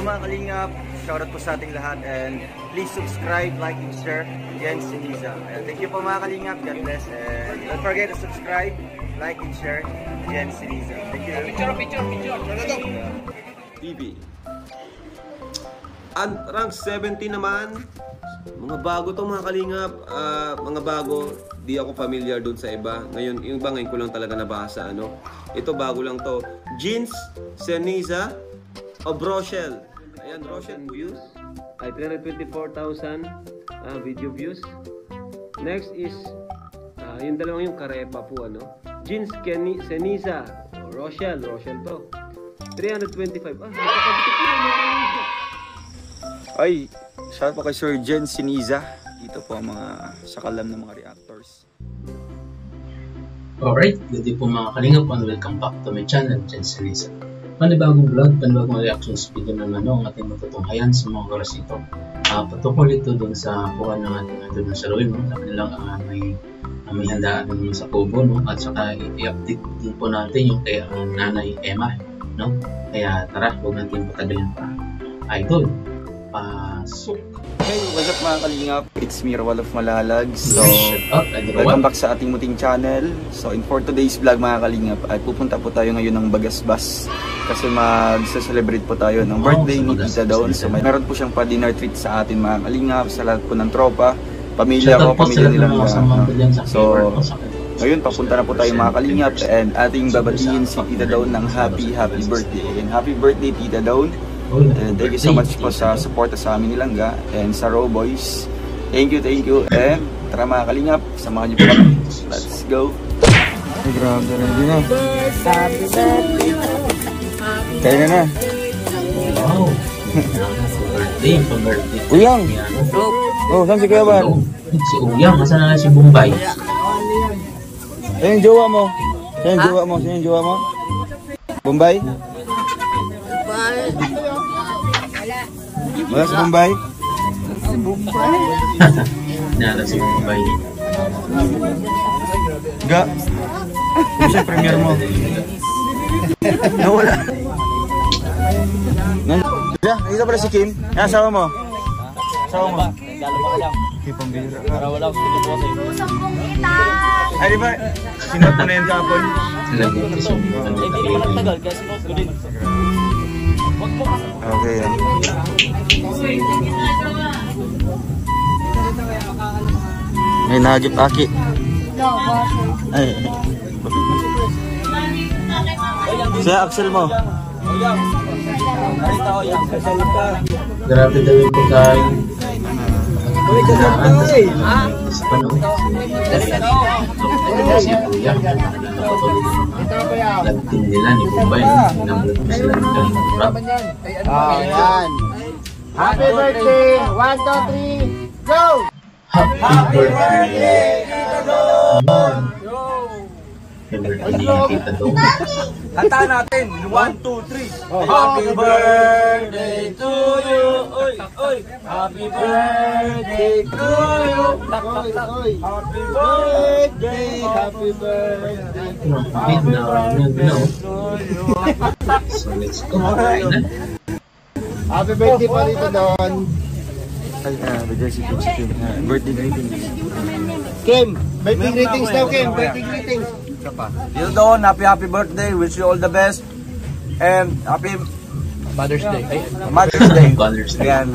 mga kalingap, shoutout po sa ating lahat and please subscribe, like, and share. Yan si Niza. Thank you po mga kalingap. God bless and don't forget to subscribe, like, and share. Yan si Niza. Thank you. Picture. TV. Rank 70 naman. Mga bago to mga kalingap. Mga bago. Di ako familiar dun sa iba. Ngayon, yung iba ngayon ko lang talaga nabasa. Ito bago lang to. Jeans, Seniza, of Rochelle. Ayan, Rochelle views. Ay, 324,000 video views. Next is, yung dalawang yung Karepa po, Jeans, Seniza, Rochelle to. 325. Ay, shout po kay Sir Jen Siniza. Dito po ang mga sakalam ng mga reactors. Alright, good day po mga kalingap and welcome back to my channel, Jen Siniza. Panibagong vlog, panibagong reactions video naman ang ating matutunghayan sa mga oras ito. Patukol ito doon sa buwan ng ating idol na Sherwin, na kanilang may handaan naman sa Kubo, at saka i-update din po natin yung kay Nanay Emma, Kaya tara, huwag natin patagalin pa. Idol, pasok! Hey, what's up mga kalingap? It's me, Rawal of Malalag. So, welcome back sa ating muting channel. So, for today's vlog mga kalingap, ay pupunta po tayo ngayon ng Bagasbas. Kasi mag-celebrate po tayo ng birthday ni Tita Dawn. So, meron po siyang pa-dinner treat sa atin mga kalingap, sa lahat po ng tropa, pamilya ko, pamilya nilang So, ngayon, papunta na po tayo mga kalingap and ating babatiin si Tita Dawn ng happy birthday. And happy birthday Tita Dawn. And thank you so much po sa support sa amin ni Langga and sa Raw Boys. Thank you. And tara mga kalingap, samahan niyo po kami. Let's go. Ay, grabe, ready na. Kaya na. Wow. Birthday. Uyang. Saan si Kuya Ban? Si Uyang, asan na si Bombay? Ayun yung jowa mo. Sino yung jowa mo? Bombay? Wala si Bombay? Nala si Bombay. Ga? Ano siya premiere mo? Nawala. Dito pala si Kim. Yan, asawa mo. Galo pa ka lang. Kipang bihira. Para wala ako dito po sa'yo. Ay, di ba? Sinot mo na yun kapon? Hindi naman nagtagal, kaya sinot ko din. Okay, yan. May nagip aki. Ay. Siya, Axel mo. Grabe daw yung pagkain. Sa panahon. Si Kuya. Lagting nila ni Bombay. Nabulat mo sila ng galing rap. Ayan. Happy birthday! 1, 2, 3, go! Happy birthday! Happy birthday ni Tita Dawn. Kanta natin. 1, 2, 3. Happy birthday to you. Oy. Happy birthday to you. Happy birthday. Big na. So let's go. Happy birthday pa rito doon. Ay, bigyan si Kim. Birthday greetings. Kim, birthday greetings daw Kim. Birthday greetings. Tita Dawn, happy birthday. Wish you all the best. And happy Mother's Day. Mother's Day. Mother's Day. Again,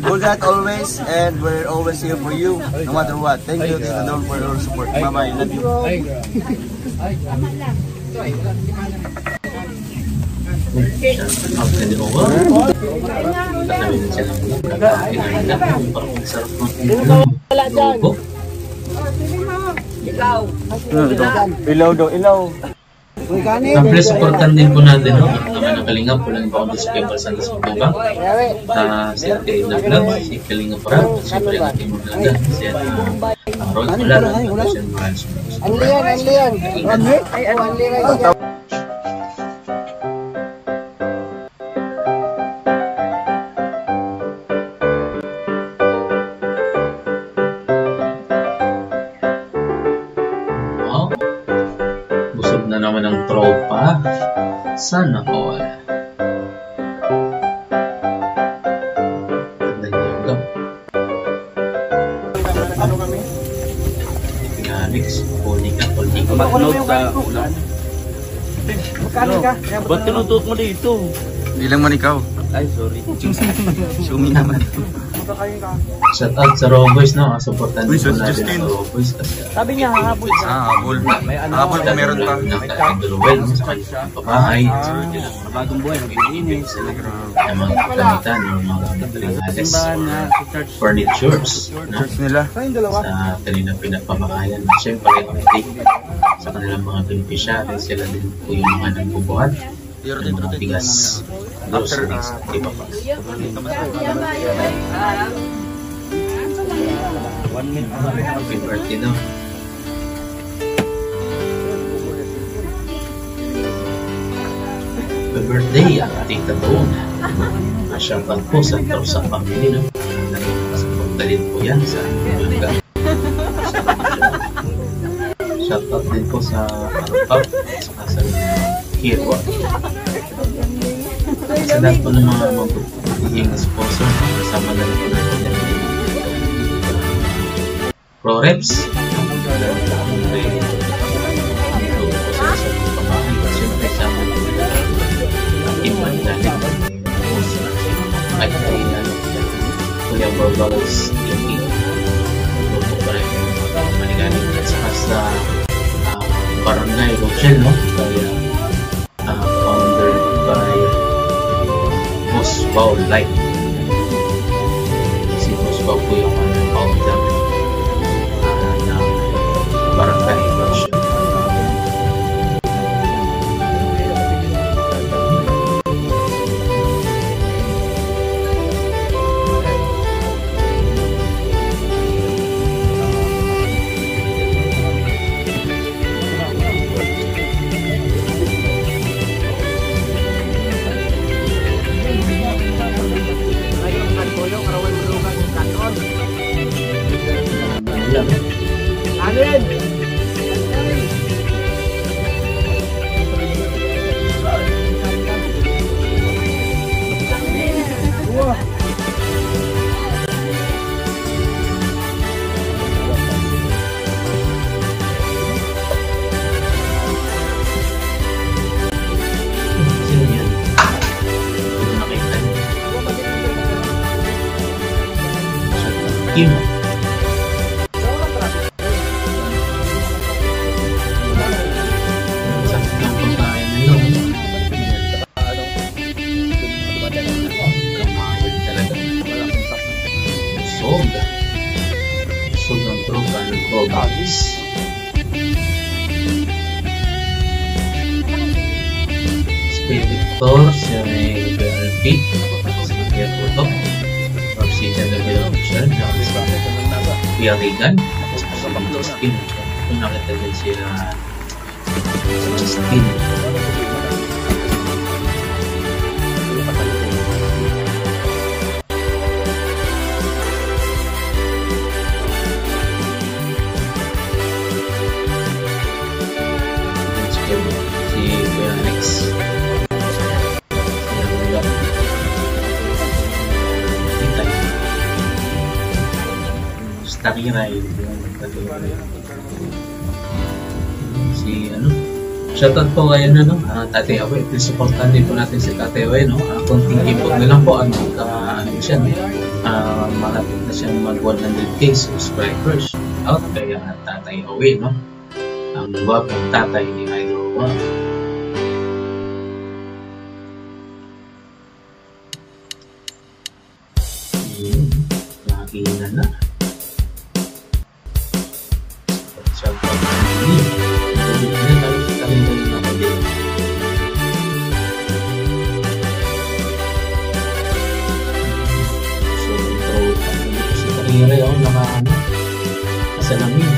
good luck always, and we're always here for you, no matter what. Thank you, Tita Dawn, for your support. Mama, I love you. Out na din ako. Tatawin siya lang. Kakain na lang. Parang masarap ng logo. Ilaw. Siyempre, supportan din po natin naman ang Kalingap. Walang iba kung si Pepper Santos Pagkaba. Si Ate Naglag, si Kalingap Rap, siyempre ang Ate Maglaga, si Ate Rod Malala, si Ate Marans. Anlian. Anlian. Busog na naman ang tropa. Sana all. matnog sa ulan. Ba't tinutuot mo dito? Hindi lang man ikaw. Ay, sorry. Sumi naman. Shout out sa Raw Boys, no? Supportan din po natin ang Raw Boys kasi Sabi niya, hahabol siya. Habol. Habol kung meron pa. nakakaduluwel sa kanyang pabahay, Bagong buhay, naglilinis. sa mga kagamitan ng mga materials, furnitures, no? Nila. Sa kanilang pinagpamakayan. Siyempre, update sa kanilang mga beneficiary, sila din po yung mga nagbubuhat ng mga bigas, groceries, at iba pa. Happy birthday daw. Happy birthday ang ating taon. Shoutout po sa Torsa Family, no? Nakikipagpunta din po yan sa Umaga. Shoutout din po sa Arupap at saka sa Kirwa. Sa lahat po ng mga magiging sponsor, kasama na rin po natin ProReps. Siyempre sama po Team Mandalit at Kuya Barbalos TV. Grupo pa rin Manigaling at saka sa Barangay Rochelle, no? Kaya founded by Boss Paul Light. Si Boss Paul po yung founder ng Barangay Rochelle. Kim. Sobrang tropa ng Probags. Spain Victor, siya may BRP, si Pierre Porto, Obsidian na Bill-Official, Kuya Regan, sa Justin. Kung nakita din sila sa Justin. Si Kuya Alex. Takiray si shoutout po kayo na Tatay Away, please supportan din po natin si Tatay Away, konting ipot na lang po ang siya, malapit na siyang mag 100k subscribers out, kaya Tatay Away, ang wapong tatay ni Idol Wow. Nakakina na. Kaya ako kasalamin.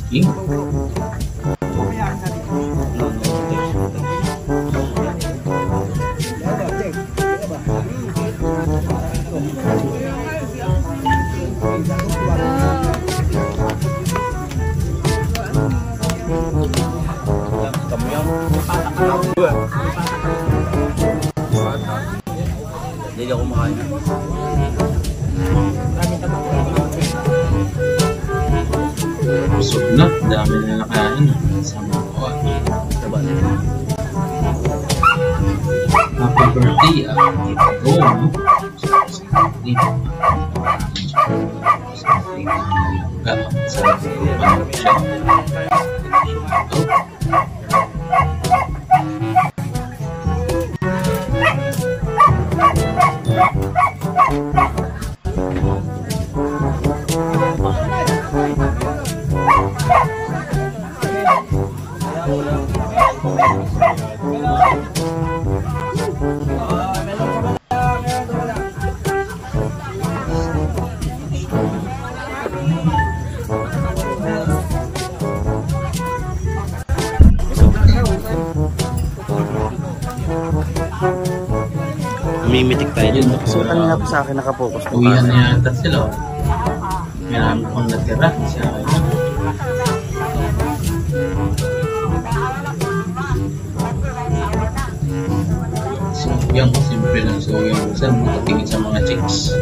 King. Hindi ako makain. Busog na. Dami na nakain. Sa mga kawan. Happy birthday, Tita Go. Mimitik tayo dun. So, kanina pa sa akin nakapokus. Uwihan na yata sila. Marami pang natira. Siya kayo. So, yan ko simple lang. So, yung saan makatingin sa mga chicks.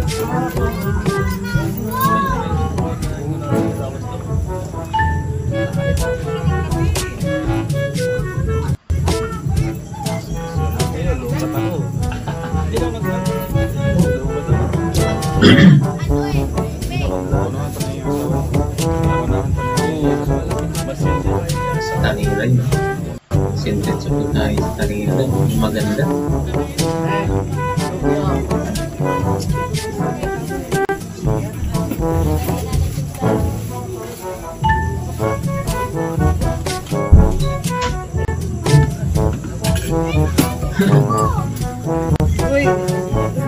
Sa taniran yun. Sentence of the night sa taniran. Maganda.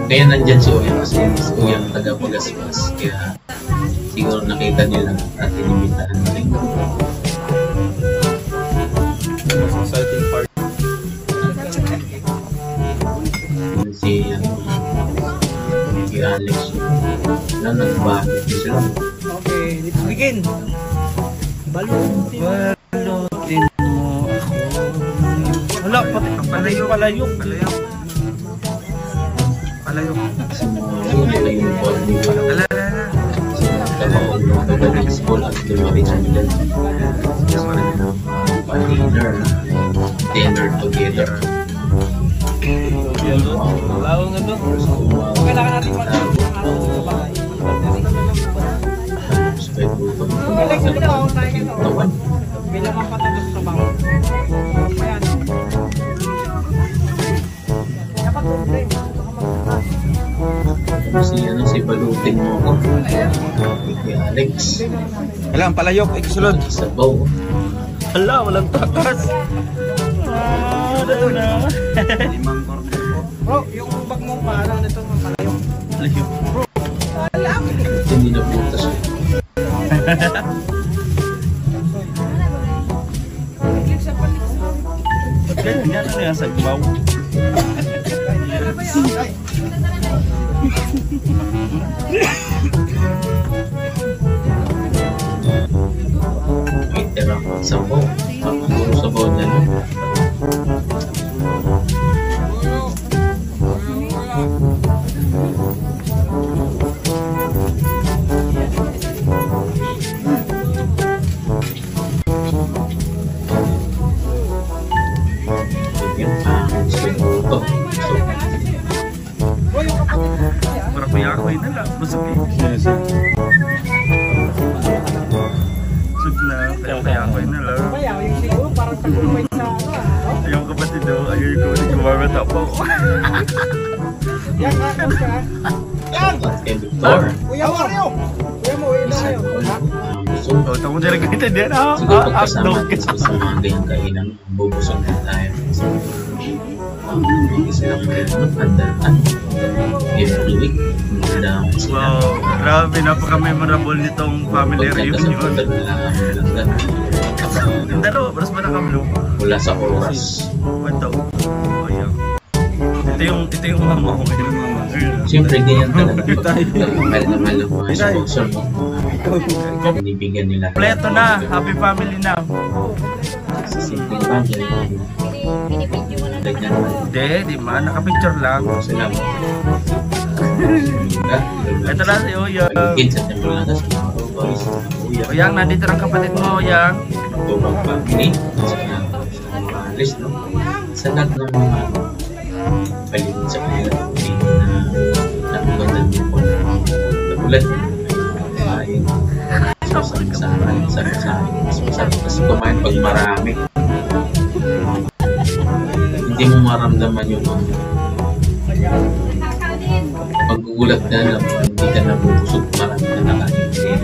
Kaya nandyan si Uyang kasi si Uyang taga-Pagaspas. Kaya siguro nakita niyo lang at inimitahan na rin. Exciting part. Si Alex na nagbahit ko sila. Okay, let's begin. Balutin mo ako. Wala, palayo. Kasi mga yung ball ni Wala. Kapag magagaling school at lumaki sa nila. Dinner together. Lawang ano? Kailangan natin mag-ano sa bahay. Bilang ang patapos sa bahay. Ayan. Dapat problema. Si balutin mo ako. Si Alex. Alam, palayok, ikisulod. Sabaw. Hala, walang takas. Dito na. Bro, yung bag mo paano nito ng palayo? Bro, alam. Hindi na butas. Ganyan na yan sa ibaw. Tira ko sabaw. Puro sabaw na yun. Para kuya-kuya na lang. Busog eh. Sugla, kaya-kuya na lang. Kaya yung siguro parang tagulay sa ano ah. Ayaw kapatid do, ayaw ko ulit kumamata po. Yan ka, ka. Yan! Kay Victor. Kuya Mario! Kuya mo, ilan kayo? Oh, tamo dyan ang ganito din. Siguro pagkasama sa mga ganyan kainan, bubusog na tayo. Hindi silang handaan. Every week. Wow, grabe, napaka-memorable nitong family reunion. Ang dalawa, paras ba nakamlo? Wala sa oras. Ito. Oh, yeah. Ito yung mama ko. Siyempre, ganyan talaga. Mahal na mahal ang mga sponsor mo. Binibigyan nila. Kompleto na, happy family na. Sa simple bagay. Ganyan naman. Di man, nakapicture lang. Salamat. Ito na si Oyang. Kids at yung mga nas, mga boys. Oyang, nandito ang kapatid mo, Oyang. Tubang family. Sa mga list, no? Sa lahat ng mga paligid sa kanila. Na napagandang din po. Nagulat. Ayun. Sa mas masarap kasi kumain pag marami. Hindi mo maramdaman yung paggugulat ka na hindi ka nabubusog, marami ka nakain.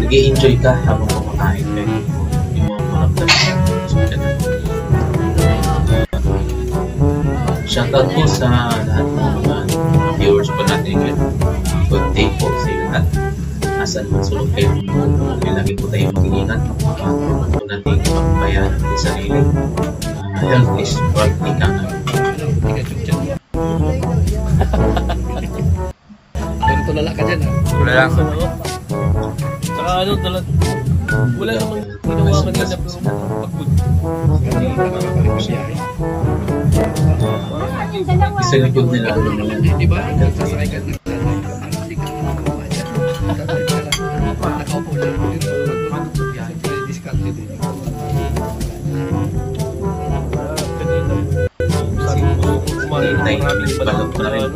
Nag-i-enjoy ka habang kumakain ka. Hindi mo maramdaman yung busog ka na. Shoutout po sa lahat ng mga viewers po natin ngayon. Good day po sa lahat. Asan man sulog kayo, lagi po tayo mag-iingat. Huwag po natin pagpabayaan natin sa sarili. Health is what we can do. Pero tulala ka dyan, ha? Wala lang. Saka ano, wala namang ginawa kanina bro. Pagod. Isa likod nila. Di ba? Sasakay ka na. Nakaupo lang. Discount din. Hintay, balot ko na rin.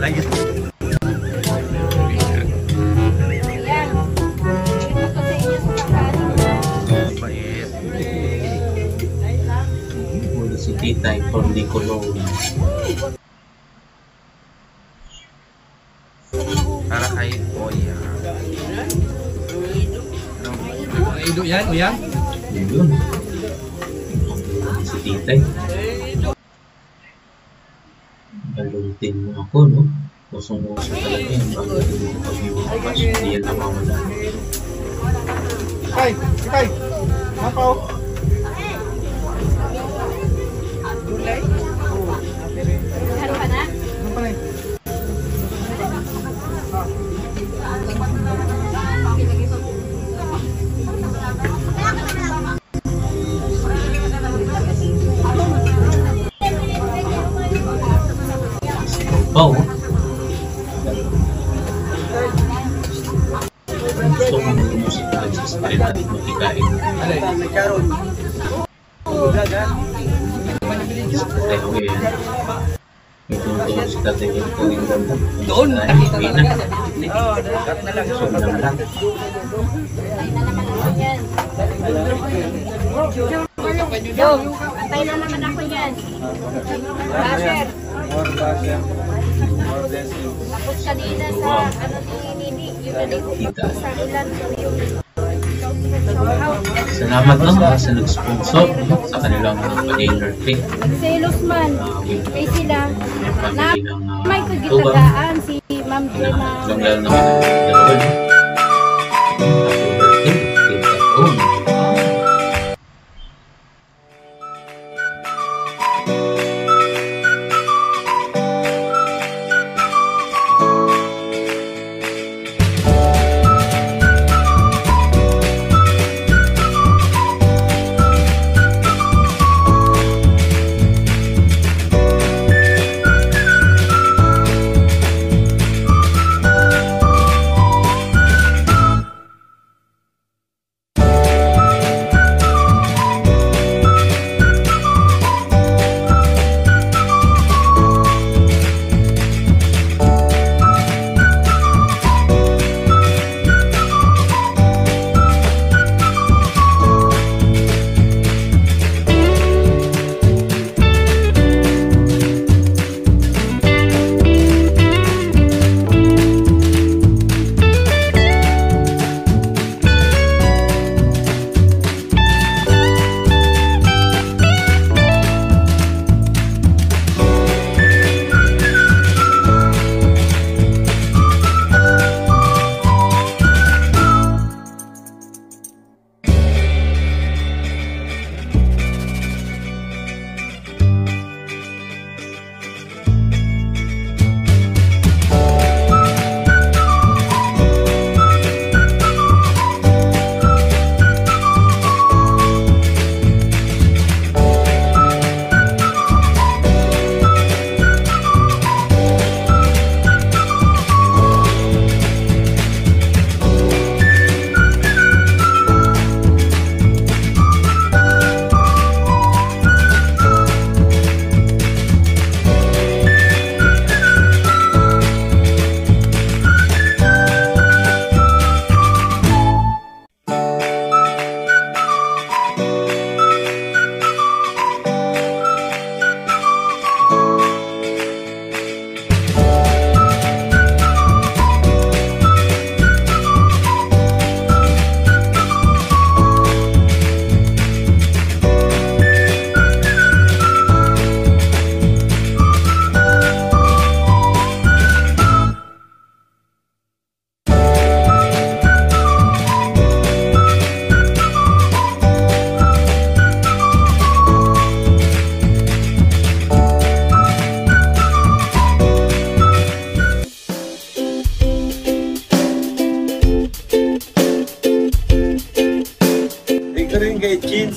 Lagi. Bait. Mula si Titay from Dicolong. Para kay Oyang. Ido yan, Uyang? Yun. Si Titay. Balutin mo ako, no? Kusong-kusong talaga yan. Balutin mo pag yung mga hindi yan namamala. Ikay! Mapaw! Gulay? Ano ka na? Ano pa na? Oh! Gusto ko ng musik na nagsasakay natin magkikain. Tatay ko yan. May tungtong si tatay ko ito yung ganda. Doon! Nakita talaga. So na lang. Yo, antay na naman ako yan. Basher. Tapos kanina sa ano ni yung nalito sa ilan yung Salamat no sa nag-sponsor no, sa kanilang pa-dinner trip. nagselos man. Kay sila. Yung family ng May Tuba. kagitagaan si Ma'am Jenna. Lang naman ang dalawa.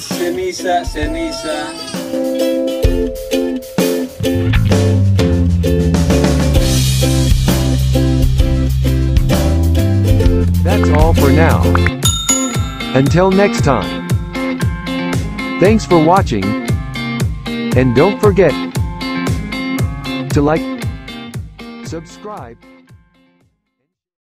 Senisa. That's all for now. Until next time. Thanks for watching. And don't forget to like, subscribe,